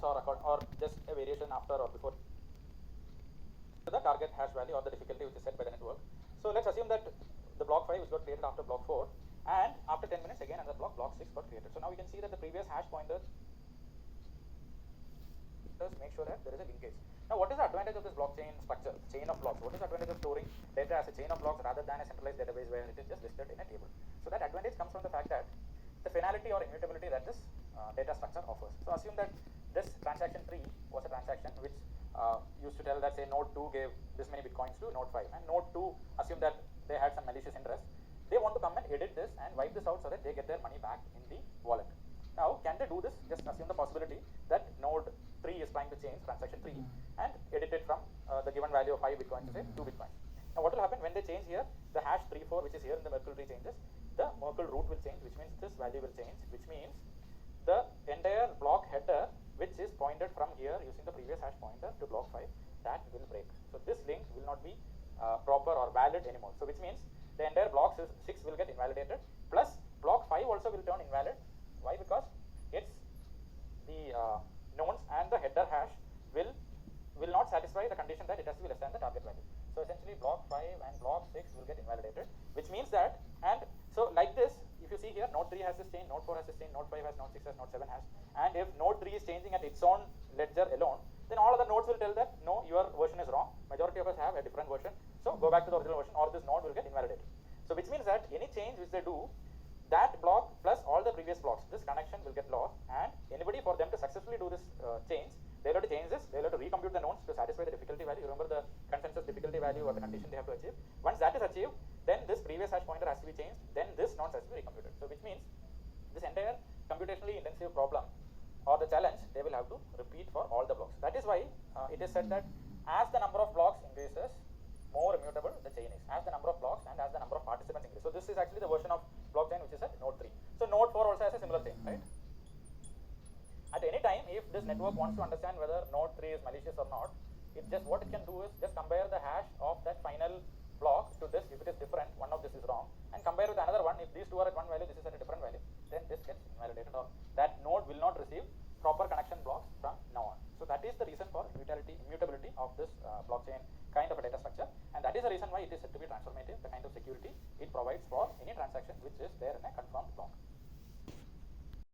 limits or just a variation after or before the target hash value or the difficulty which is set by the network. So let's assume that the block 5 is got created after block 4, and after 10 minutes again another block 6 got created. So now we can see that the previous hash pointer does make sure that there is a linkage. Now what is the advantage of this blockchain structure, chain of blocks? What is the advantage of storing data as a chain of blocks rather than a centralized database where it is just listed in a table? So that advantage comes from the fact that the finality or immutability that this data structure offers. So assume that this transaction 3 was a transaction which used to tell that say node 2 gave this many bitcoins to node 5, and node 2 assume that they had some malicious interest. They want to come and edit this and wipe this out so that they get their money back in the wallet. Now can they do this? Just assume the possibility that node 3 is trying to change transaction 3 and edit it from the given value of 5 bitcoins to say 2 bitcoins. Now what will happen when they change here? The hash 34 which is here in the Merkle tree changes, the Merkle root will change, which means this value will change, which means the entire block header which is pointed from here using the previous hash pointer to block 5, that will break. So this link will not be proper or valid anymore. So which means the entire block 6 will get invalidated, plus block 5 also will turn invalid. Why? Because it's the nonce and the header hash will not satisfy the condition that it has to be less than the target value. So essentially block 5 and block 6 will get invalidated, which means that, and so like this, if you see here, node 3 has this chain, node 4 has this chain, node 5 has, node 6 has, node 7 has, and if node 3 is changing at its own ledger alone, then all other nodes will tell that no, your version is wrong, majority of us have a different version, so go back to the original version or this node will get invalidated. So which means that any change which they do, that block plus all the previous blocks, this connection will get lost, and anybody, for them to successfully do this change, they will have to change this, they will have to recompute the nodes to satisfy the difficulty value. Remember the consensus difficulty value or the condition they have to achieve. Once that is achieved, then this previous hash pointer has to be changed, then this nonce has to be recomputed. So which means this entire computationally intensive problem or the challenge, they will have to repeat for all the blocks. That is why it is said that as the number of blocks increases, more immutable the chain is, as the number of blocks and as the number of participants increase. So this is actually the version of blockchain which is at node 3. So node 4 also has a similar thing, right? At any time, if this network wants to understand whether node 3 is malicious or not, it just, what it can do is just compare the hash of that final block to this. If it is different, one of this is wrong, and compare with another one. If these two are at one value, this is at a different value, then this gets invalidated, or that node will not receive proper connection blocks from now on. So that is the reason for immutability of this blockchain kind of a data structure, and that is the reason why it is said to be transformative, the kind of security it provides for any transaction which is there in a confirmed block.